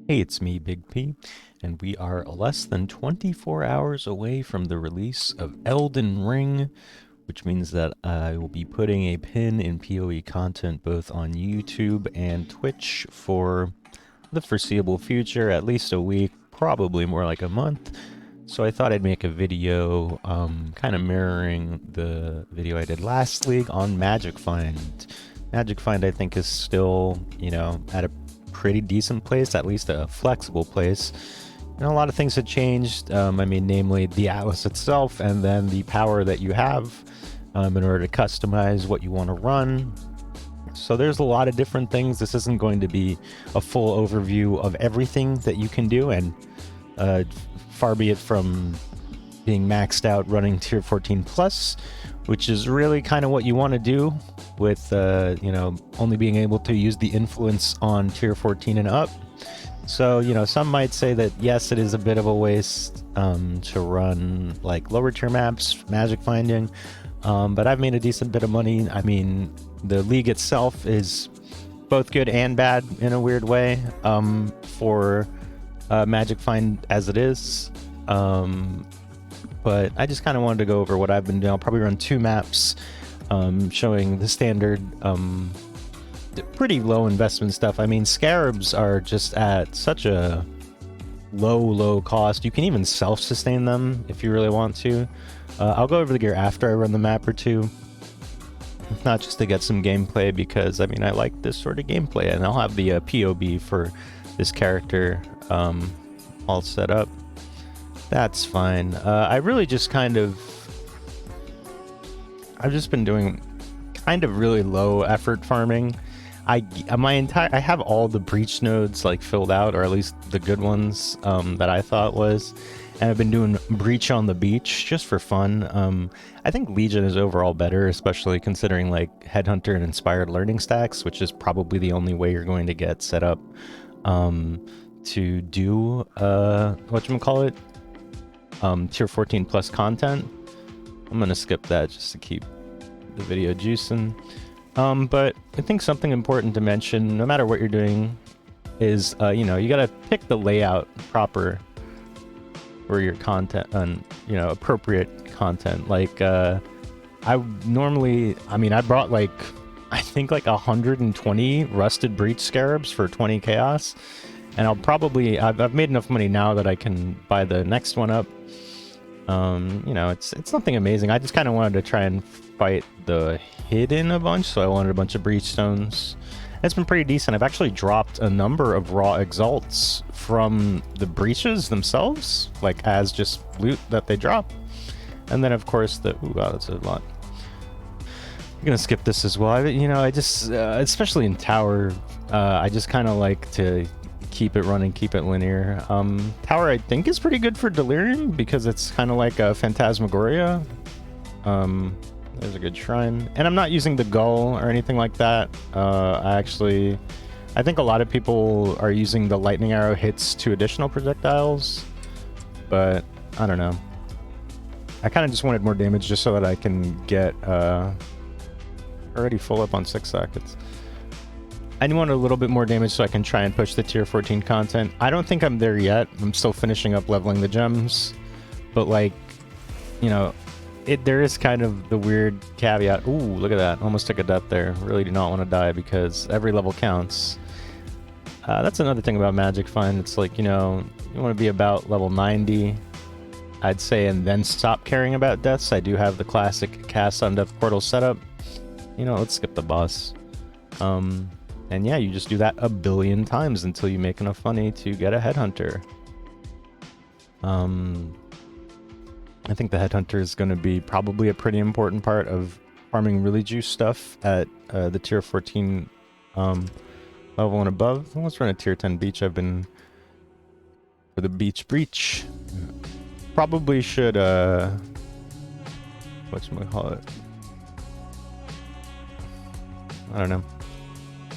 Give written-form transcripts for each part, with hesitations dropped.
Hey, it's me, Big P, and we are less than 24 hours away from the release of Elden Ring, which means that I will be putting a pin in PoE content both on YouTube and Twitch for the foreseeable future, at least a week, probably more like a month. So I thought I'd make a video kind of mirroring the video I did last league on Magic Find. Magic Find, I think, is still, at a pretty decent place, at least a flexible place. A lot of things had changed. Namely the Atlas itself, and then the power that you have in order to customize what you want to run. So there's a lot of different things. This isn't going to be a full overview of everything that you can do, and far be it from being maxed out running tier 14 plus, which is really kind of what you want to do with only being able to use the influence on tier 14 and up. So some might say that yes, it is a bit of a waste to run like lower tier maps, magic finding, but I've made a decent bit of money. I mean, the league itself is both good and bad in a weird way for magic find as it is, but I just kind of wanted to go over what I've been doing. I'll probably run 2 maps showing the standard pretty low investment stuff. I mean, scarabs are just at such a low cost. You can even self-sustain them if you really want to. I'll go over the gear after I run the map or two, not just to get some gameplay, because I mean, I like this sort of gameplay, and I'll have the POB for this character all set up. That's fine. I really just I've just been doing kind of really low effort farming. I have all the breach nodes like filled out, or at least the good ones that I thought was, and I've been doing breach on the beach just for fun. I think Legion is overall better, especially considering like Headhunter and Inspired Learning stacks, which is probably the only way you're going to get set up to do whatchamacallit, tier 14 plus content. I'm gonna skip that just to keep the video juicing. But I think something important to mention, no matter what you're doing, is you gotta pick the layout proper for your content, and appropriate content. Like I brought like I think like 120 rusted breach scarabs for 20 chaos, and I've made enough money now that I can buy the next one up. It's nothing amazing. I just kind of wanted to try and fight the hidden a bunch, so I wanted a bunch of breach stones. It's been pretty decent. I've actually dropped a number of raw exalts from the breaches themselves, like as just loot that they drop. And then of course ooh, wow, that's a lot. I'm gonna skip this as well. I just especially in tower, I just kind of like to keep it running, keep it linear. Tower I think is pretty good for Delirium because it's kind of like a Phantasmagoria. There's a good shrine, and I'm not using the gull or anything like that. I think a lot of people are using the lightning arrow hits 2 additional projectiles, but I don't know. I kind of just wanted more damage just so that I can get already full up on 6 seconds. I want a little bit more damage so I can try and push the tier 14 content. I don't think I'm there yet. I'm still finishing up leveling the gems, but like, there is kind of the weird caveat. Ooh, look at that. Almost took a death there. Really do not want to die because every level counts. That's another thing about Magic Find. It's like, you want to be about level 90, I'd say, and then stop caring about deaths. I do have the classic cast on death portal setup. Let's skip the boss. And yeah, you just do that a billion times until you make enough money to get a Headhunter. I think the Headhunter is going to be probably a pretty important part of farming really juice stuff at the tier 14 level and above. Let's run a tier 10 beach. I've been for the beach breach. Probably should whatchamacallit? I don't know.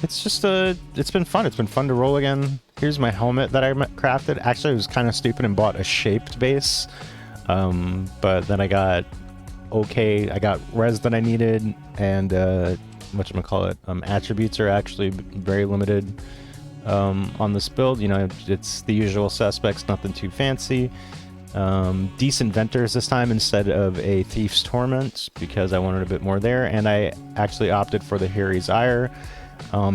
It's just it's been fun. It's been fun to roll again. Here's my helmet that I crafted. Actually, I was kind of stupid and bought a shaped base. But then I got res that I needed, and attributes are actually very limited. on this build. You know, it's the usual suspects, nothing too fancy. Decent Venters this time instead of a Thief's Torment, because I wanted a bit more there, and I actually opted for the Harry's Ire,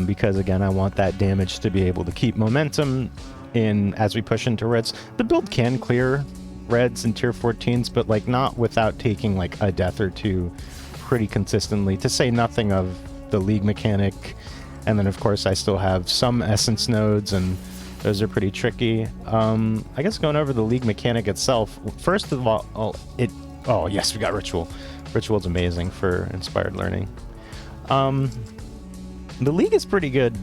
because again, I want that damage to be able to keep momentum in as we push into reds. The build can clear reds and tier 14s, but like not without taking like a death or two pretty consistently, to say nothing of the league mechanic. And then of course I still have some essence nodes, and those are pretty tricky. I guess going over the league mechanic itself, first of all, oh yes, we got Ritual. Ritual's amazing for inspired learning. The league is pretty good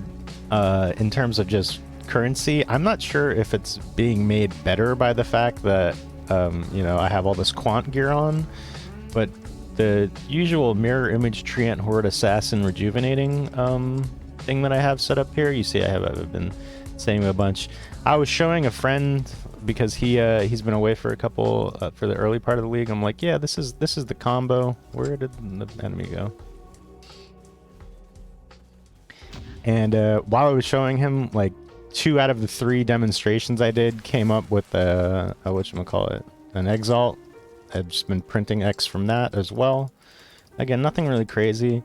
in terms of just currency. I'm not sure if it's being made better by the fact that you know, I have all this quant gear on, but the usual mirror image treant horde assassin rejuvenating thing that I have set up here, you see I've been saying a bunch. I was showing a friend because he's been away for a couple for the early part of the league. I'm like, yeah, this is the combo. Where did the enemy go? And while I was showing him, like 2 out of the 3 demonstrations I did came up with a whatchamacallit, an Exile. I've just been printing X from that as well. Again, nothing really crazy.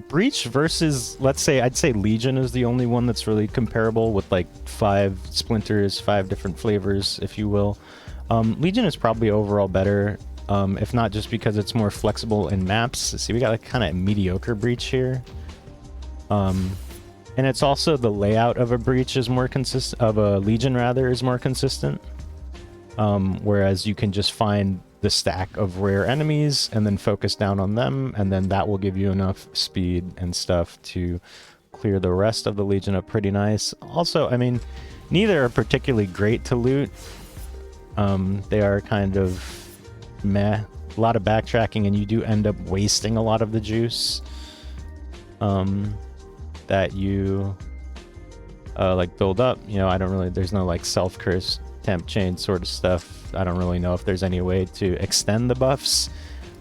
Breach versus, let's say, I'd say Legion is the only one that's really comparable, with like 5 splinters, 5 different flavors, if you will. Legion is probably overall better, if not just because it's more flexible in maps. See, we got a kind of mediocre Breach here. And it's also the layout of a Breach is more consistent, of a Legion rather, is more consistent. Whereas you can just find the stack of rare enemies and then focus down on them, and then that will give you enough speed and stuff to clear the rest of the Legion up pretty nice. Also, I mean, neither are particularly great to loot. They are kind of meh. A lot of backtracking, and you do end up wasting a lot of the juice that you like build up. You know, I don't really, there's no like self-curse temp chain sort of stuff. I don't really know if there's any way to extend the buffs,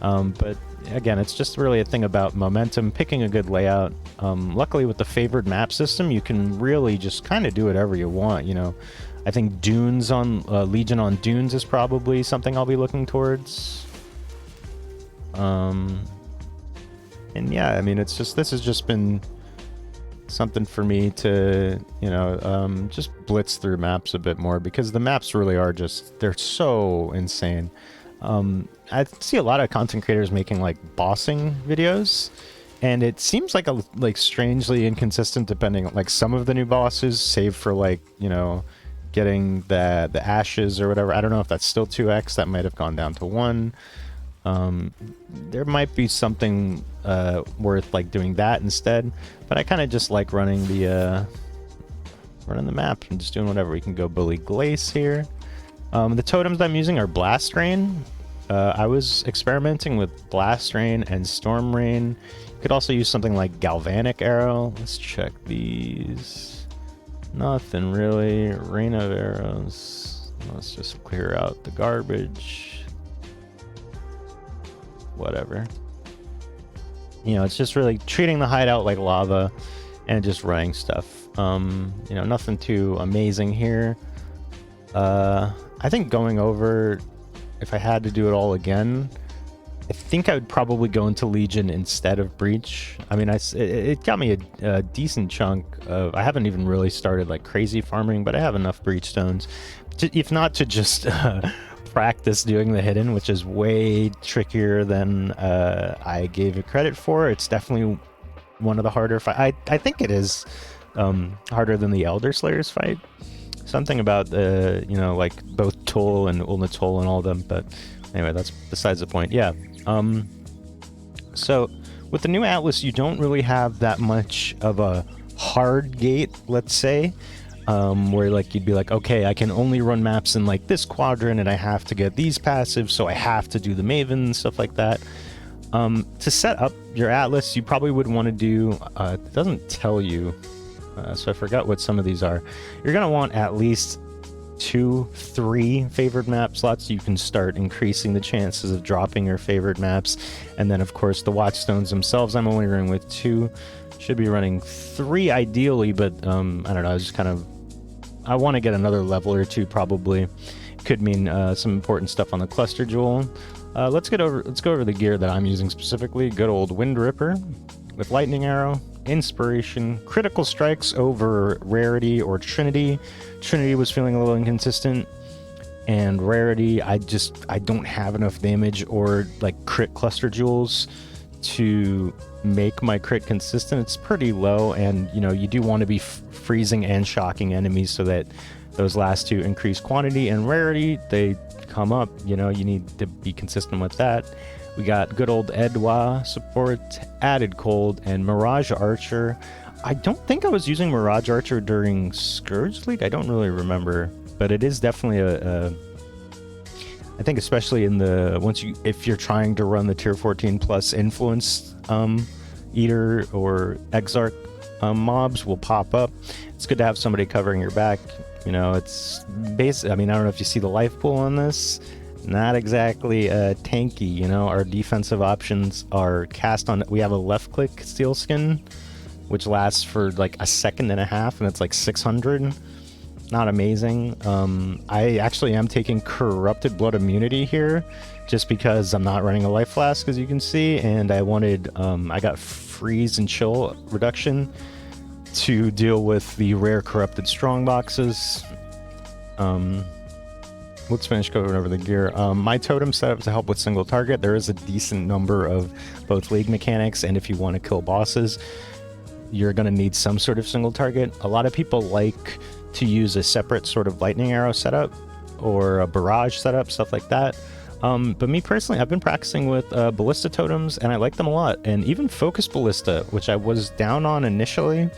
but again, it's just really a thing about momentum, picking a good layout. Luckily with the favored map system, you can really just kind of do whatever you want. You know, I think Dunes on Legion on Dunes is probably something I'll be looking towards. And yeah, I mean, it's just, this has just been something for me to, you know, just blitz through maps a bit more, because the maps really are just, they're so insane. I see a lot of content creators making like bossing videos, and it seems like strangely inconsistent depending on, like, some of the new bosses, save for like, you know, getting the ashes or whatever. I don't know if that's still 2x, that might have gone down to 1. There might be something worth like doing that instead, but I kind of just like running the map and just doing whatever. We can go Bully Glace here. The totems I'm using are Blast Rain. I was experimenting with Blast Rain and Storm Rain. You could also use something like Galvanic Arrow. Let's check these. Nothing really. Rain of Arrows. Let's just clear out the garbage. Whatever. You know, it's just really treating the hideout like lava and just running stuff. You know, nothing too amazing here. I think going over, if I had to do it all again, I think I would probably go into Legion instead of Breach. I mean, it got me a decent chunk of, I haven't even really started like crazy farming, but I have enough Breach stones, if not to just practice doing the hidden, which is way trickier than I gave it credit for. It's definitely one of the harder fight. I think it is harder than the Elder Slayers fight. Something about the, you know, like both Toll and Ulna-Toll and all of them, but anyway, that's besides the point. Yeah. So with the new Atlas, you don't really have that much of a hard gate, let's say. Where like you'd be like, okay, I can only run maps in like this quadrant, and I have to get these passives, so I have to do the Maven and stuff like that. To set up your Atlas, you probably would want to do, it doesn't tell you, so I forgot what some of these are. You're going to want at least 2-3 favored map slots. You can start increasing the chances of dropping your favored maps. And then of course the Watchstones themselves, I'm only running with 2. Should be running 3 ideally, but I don't know. I was just kind of, I want to get another level or 2 probably. Could mean some important stuff on the cluster jewel. Let's go over the gear that I'm using specifically. Good old Wind Ripper with Lightning Arrow, Inspiration, Critical Strikes over Rarity or Trinity. Trinity was feeling a little inconsistent, and Rarity, I don't have enough damage or like crit cluster jewels to make my crit consistent. It's pretty low, and you know, you do want to be freezing and shocking enemies so that those last 2 increase quantity and rarity. They come up, you know, you need to be consistent with that. We got good old Edwa support, Added Cold, and Mirage Archer. I don't think I was using Mirage Archer during Scourge League. I don't really remember, but it is definitely I think especially in the if you're trying to run the tier 14 plus influence eater or exarch mobs will pop up. It's good to have somebody covering your back. You know, it's basic. I mean, I don't know if you see the life pool on this. Not exactly tanky. You know, our defensive options are cast on. We have a left click steel skin, which lasts for like a second and a half, and it's like 600. Not amazing. I actually am taking Corrupted Blood immunity here, just because I'm not running a life flask, as you can see, and I wanted. I got freeze and chill reduction to deal with the rare corrupted strong boxes. Let's finish going over the gear. My totem setup to help with single target. There is a decent number of both league mechanics, and if you want to kill bosses, you're going to need some sort of single target. A lot of people like to use a separate sort of lightning arrow setup or a barrage setup, stuff like that. But me personally, I've been practicing with ballista totems, and I like them a lot. And even focus ballista, which I was down on initially,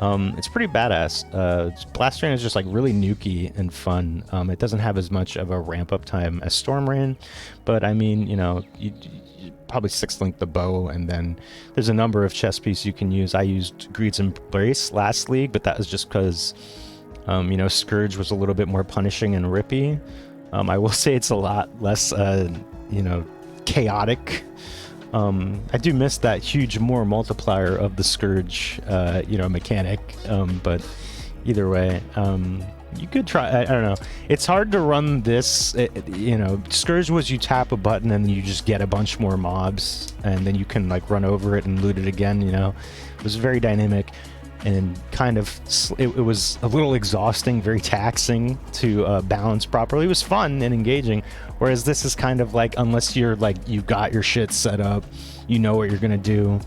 it's pretty badass. Blast Rain is just like really nukey and fun. It doesn't have as much of a ramp up time as Storm Rain, but I mean, you know, you probably 6-link the bow, and then there's a number of chess pieces you can use. I used Greed's Embrace last league, but that was just because you know, Scourge was a little bit more punishing and rippy. I will say it's a lot less, you know, chaotic. I do miss that huge more multiplier of the Scourge, you know, mechanic. But either way, you could try. I don't know. It's hard to run this. You know, Scourge was you tap a button and you just get a bunch more mobs, and then you can like run over it and loot it again. You know, it was very dynamic. And kind of, it was a little exhausting, very taxing to balance properly. It was fun and engaging, whereas this is kind of like, unless you're like, you've got your shit set up, you know what you're gonna do,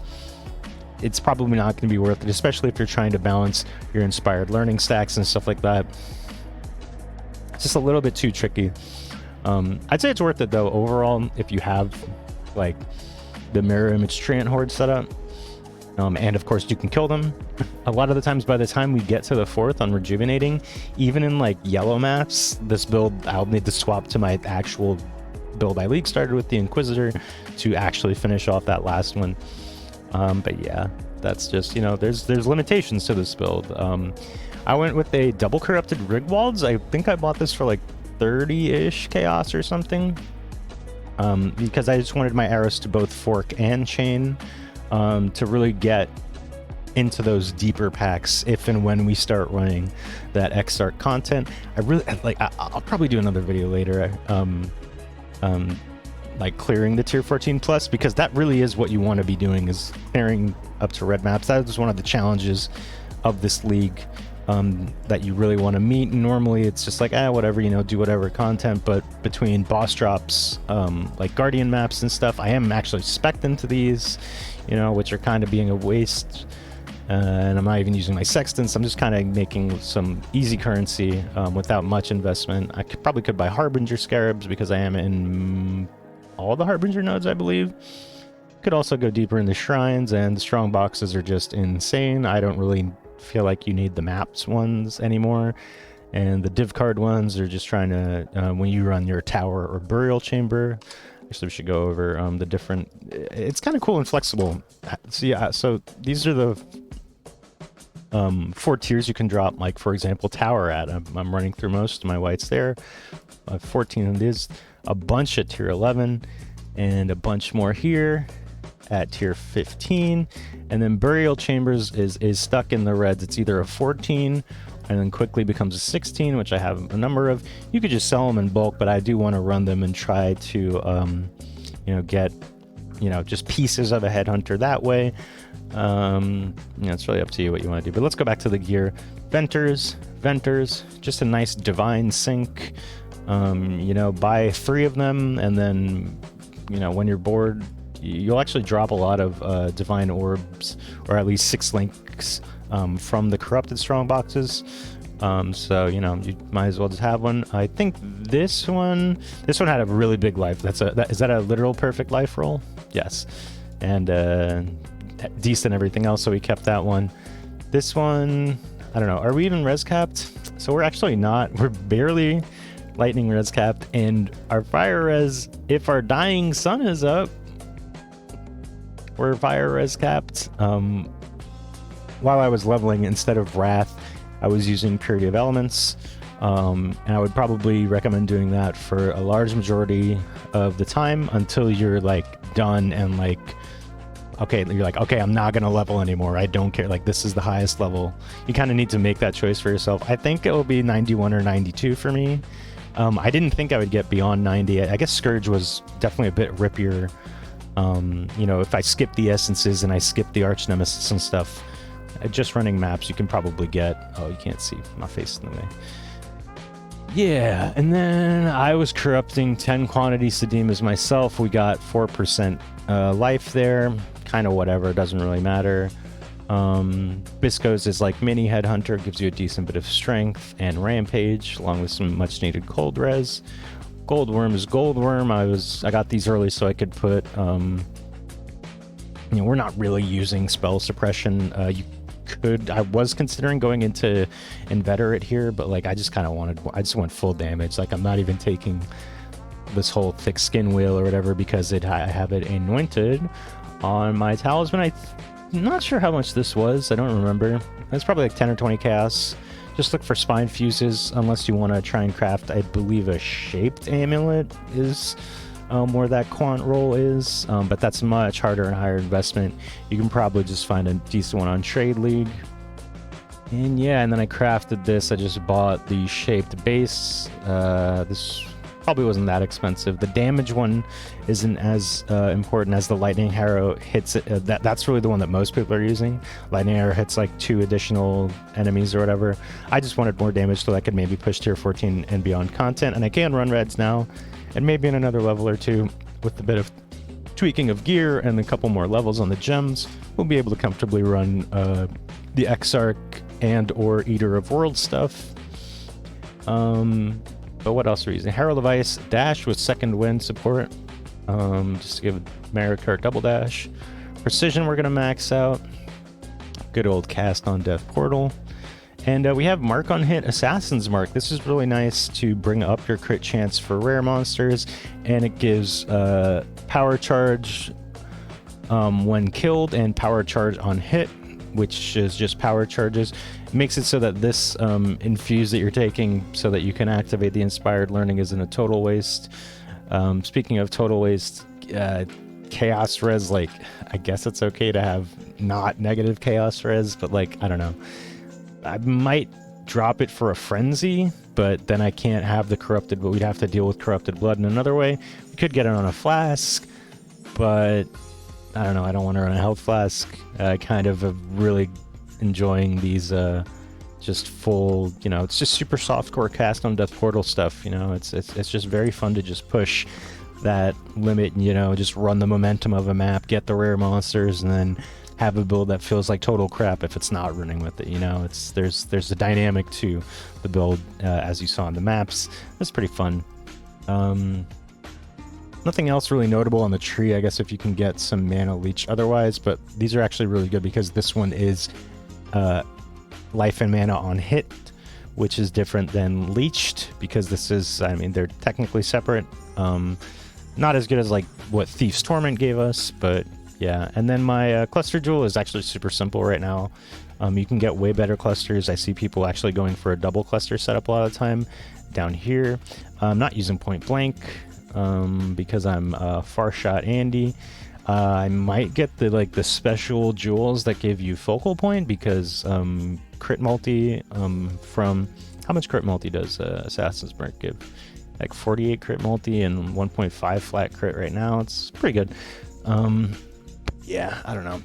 it's probably not gonna be worth it, especially if you're trying to balance your inspired learning stacks and stuff like that. It's just a little bit too tricky. I'd say it's worth it though, overall, if you have like the mirror image treant horde setup. And of course you can kill them. A lot of the times by the time we get to the 4th on rejuvenating, even in like yellow maps, this build I'll need to swap to my actual build I league started with the Inquisitor to actually finish off that last one. But yeah, that's just, you know, there's limitations to this build. I went with a double corrupted Rigwalds. I think I bought this for like 30-ish chaos or something, because I just wanted my arrows to both fork and chain. To really get into those deeper packs if and when we start running that Exarch content. I really like, I'll probably do another video later, like clearing the tier 14 plus, because that really is what you want to be doing, is clearing up to red maps. That is one of the challenges of this league, that you really want to meet. Normally it's just like, whatever, you know, do whatever content, but between boss drops, like Guardian maps and stuff, I am actually spec'd into these, you know, which are kind of being a waste, and I'm not even using my sextants. I'm just kind of making some easy currency without much investment. I probably could buy Harbinger Scarabs because I am in all the Harbinger nodes, I believe. Could also go deeper in the shrines, and the strong boxes are just insane. I don't really feel like you need the maps ones anymore, and the div card ones are just trying to, when you run your tower or burial chamber. Actually, we should go over the different. It's kind of cool and flexible. So yeah, so these are the 4 tiers you can drop, like for example tower at. I'm running through most of my whites there. 14 of these, a bunch at tier 11, and a bunch more here. at tier 15. And then Burial Chambers is stuck in the reds. It's either a 14 and then quickly becomes a 16, which I have a number of. You could just sell them in bulk, but I do want to run them and try to, you know, get, you know, just pieces of a headhunter that way. You know, it's really up to you what you want to do. But let's go back to the gear. Venters, just a nice divine sync. You know, buy 3 of them, and then, you know, when you're bored, you'll actually drop a lot of divine orbs, or at least 6 links from the corrupted strong boxes. So, you know, you might as well just have one. I think this one had a really big life. Is that a literal perfect life roll? Yes. And decent everything else, so we kept that one. This one, I don't know, are we even res capped? So we're actually not. We're barely lightning res capped, and our fire res, if our dying sun is up, we're fire res capped. While I was leveling, instead of wrath, I was using purity of elements, and I would probably recommend doing that for a large majority of the time until you're like done and like, okay, you're like, okay, I'm not gonna level anymore, I don't care, like this is the highest level. You kind of need to make that choice for yourself. I think it will be 91 or 92 for me. I didn't think I would get beyond 90. I guess Scourge was definitely a bit rippier. You know, if I skip the essences and I skip the Archnemesis and stuff, just running maps, you can probably get, oh, you can't see, my face in the way. Yeah, and then I was corrupting 10 quantity Sedemas myself. We got 4% life there, kind of whatever, doesn't really matter. Bisco's is like mini headhunter, gives you a decent bit of strength and rampage, along with some much needed cold res. Goldworm is Goldworm. I got these early so I could put, you know, we're not really using spell suppression. I was considering going into Inveterate here, but like I just went full damage. Like I'm not even taking this whole thick skin wheel or whatever because I have it anointed on my talisman. I'm not sure how much this was. I don't remember. It's probably like 10 or 20 chaos. Just look for spine fuses unless you want to try and craft, I believe, a shaped amulet is where that quant roll is, but that's much harder and higher investment. You can probably just find a decent one on Trade League. And yeah, and then I crafted this. I just bought the shaped base. This probably wasn't that expensive. The damage one isn't as important as the lightning arrow hits it. That's really the one that most people are using. Lightning arrow hits like 2 additional enemies or whatever. I just wanted more damage so I could maybe push tier 14 and beyond content, and I can run reds now, and maybe in another level or 2 with a bit of tweaking of gear and a couple more levels on the gems, we'll be able to comfortably run the Exarch and or Eater of Worlds stuff. But what else are we using? Herald of Ice, dash with second wind support, just to give Marikart double dash. Precision we're gonna max out. Good old cast on Death Portal. And we have Mark on Hit, Assassin's Mark. This is really nice to bring up your crit chance for rare monsters, and it gives power charge when killed and power charge on hit, which is just power charges. It makes it so that this infuse that you're taking so that you can activate the Inspired Learning isn't a total waste. Speaking of total waste, chaos res, like, I guess it's okay to have not negative chaos res, but like, I don't know. I might drop it for a frenzy, but then I can't have the corrupted, but we'd have to deal with corrupted blood in another way. We could get it on a flask, but I don't know, I don't want to run a health flask. I kind of really enjoying these just full, you know, it's just super softcore cast on Death Portal stuff, you know, it's just very fun to just push that limit and, you know, just run the momentum of a map, get the rare monsters, and then have a build that feels like total crap if it's not running with it, you know. There's a dynamic to the build, as you saw in the maps. It's pretty fun. Nothing else really notable on the tree, I guess, if you can get some mana leech otherwise, but these are actually really good because this one is life and mana on hit, which is different than leeched, because this is, I mean, they're technically separate. Not as good as like what Thief's Torment gave us, but yeah. And then my cluster jewel is actually super simple right now. You can get way better clusters. I see people actually going for a double cluster setup a lot of the time. Down here, I'm not using point blank because I'm Far Shot Andy. I might get the special jewels that give you focal point because crit multi from how much crit multi does Assassin's Mark give? Like 48 crit multi and 1.5 flat crit right now. It's pretty good. Yeah, I don't know.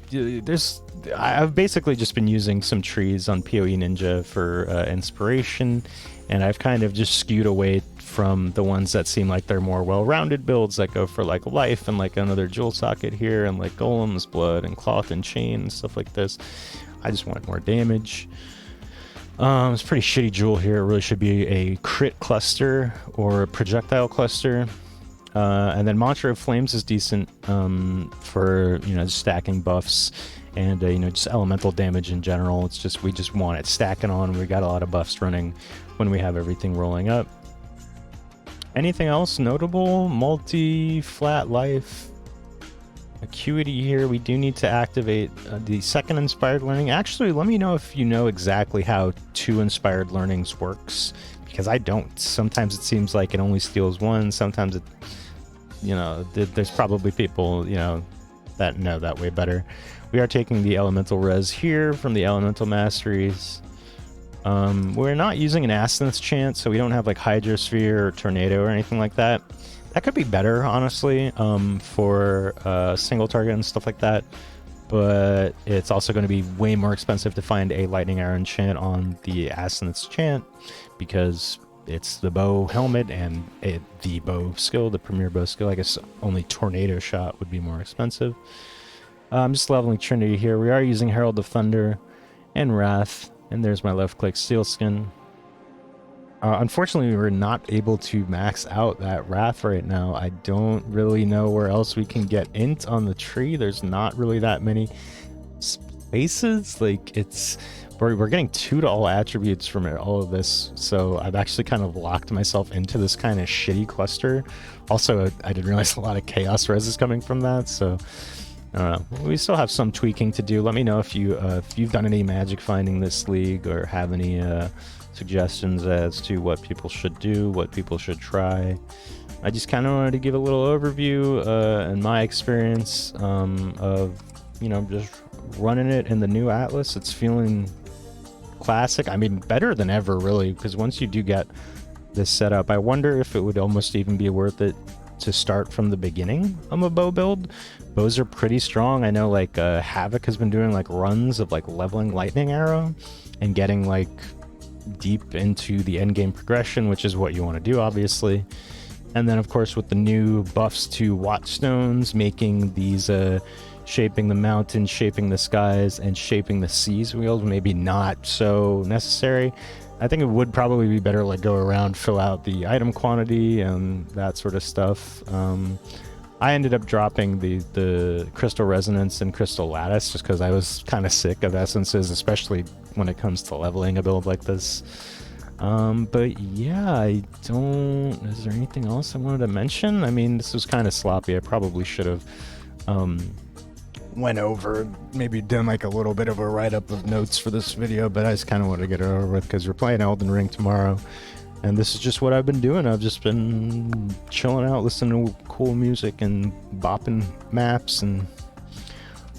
I've basically just been using some trees on PoE Ninja for inspiration, and I've kind of just skewed away from the ones that seem like they're more well-rounded builds that go for like life and like another jewel socket here and like golem's blood and cloth and chain and stuff like this. I just want more damage. It's a pretty shitty jewel here. It really should be a crit cluster or a projectile cluster. And then Mantra of Flames is decent for, you know, stacking buffs and, you know, just elemental damage in general. It's just, we just want it stacking on. We got a lot of buffs running when we have everything rolling up. Anything else notable? Multi, flat life, acuity here. We do need to activate the second inspired learning. Actually, let me know if you know exactly how 2 inspired learnings works, because I don't. Sometimes it seems like it only steals 1. Sometimes it, you know, there's probably people, you know, that know that way better. We are taking the elemental res here from the elemental masteries. We're not using an Asenith's chant, so we don't have like Hydrosphere or Tornado or anything like that. That could be better, honestly, for single target and stuff like that. But it's also going to be way more expensive to find a Lightning Arrow enchant on the Asenith's chant, because it's the bow helmet and the bow skill, the premier bow skill. I guess only Tornado Shot would be more expensive. I'm just leveling Trinity here. We are using Herald of Thunder and Wrath. And there's my left-click Steelskin. Unfortunately, we're not able to max out that Wrath right now. I don't really know where else we can get int on the tree. There's not really that many spaces. Like, it's... We're getting 2 to all attributes from all of this, so I've actually kind of locked myself into this kind of shitty cluster. Also, I didn't realize a lot of Chaos Res is coming from that, so... I don't know. We still have some tweaking to do. Let me know if you've done any magic finding this league or have any suggestions as to what people should do, what people should try. I just kind of wanted to give a little overview and my experience of, you know, just running it in the new Atlas. It's feeling classic. I mean, better than ever, really, because once you do get this set up, I wonder if it would almost even be worth it to start from the beginning of a bow build. Bows are pretty strong. I know like Havoc has been doing like runs of like leveling Lightning Arrow and getting like deep into the end game progression, which is what you want to do, obviously. And then of course with the new buffs to Watchstones, making these shaping the mountains, shaping the skies, and shaping the seas wheels maybe not so necessary. I think it would probably be better like go around, fill out the item quantity and that sort of stuff. I ended up dropping the Crystal Resonance and Crystal Lattice just because I was kind of sick of essences, especially when it comes to leveling a build like this. But yeah, I don't... Is there anything else I wanted to mention? I mean, this was kind of sloppy. I probably should have went over, maybe done like a little bit of a write-up of notes for this video, but I just kind of wanted to get it over with because we're playing Elden Ring tomorrow. And this is just what I've been doing. I've just been chilling out, listening to cool music and bopping maps and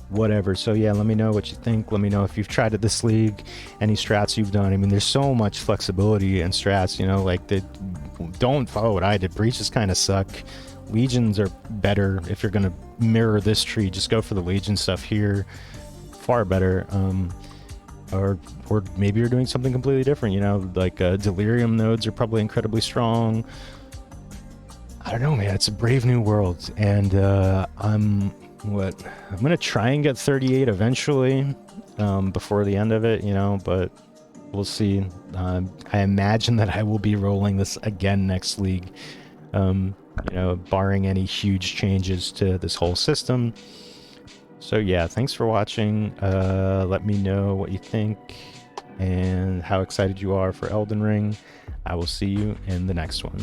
whatever. So yeah, let me know what you think. Let me know if you've tried it this league, any strats you've done. I mean, there's so much flexibility in strats, you know, like don't follow what I did. Breaches kind of suck. Legions are better. If you're going to mirror this tree, just go for the Legion stuff here. Far better. Or maybe you're doing something completely different, you know, like Delirium nodes are probably incredibly strong. I don't know, man. It's a brave new world, and I'm gonna try and get 38 eventually, before the end of it, you know, but we'll see. I imagine that I will be rolling this again next league, you know, barring any huge changes to this whole system. So yeah, thanks for watching. Let me know what you think and how excited you are for Elden Ring. I will see you in the next one.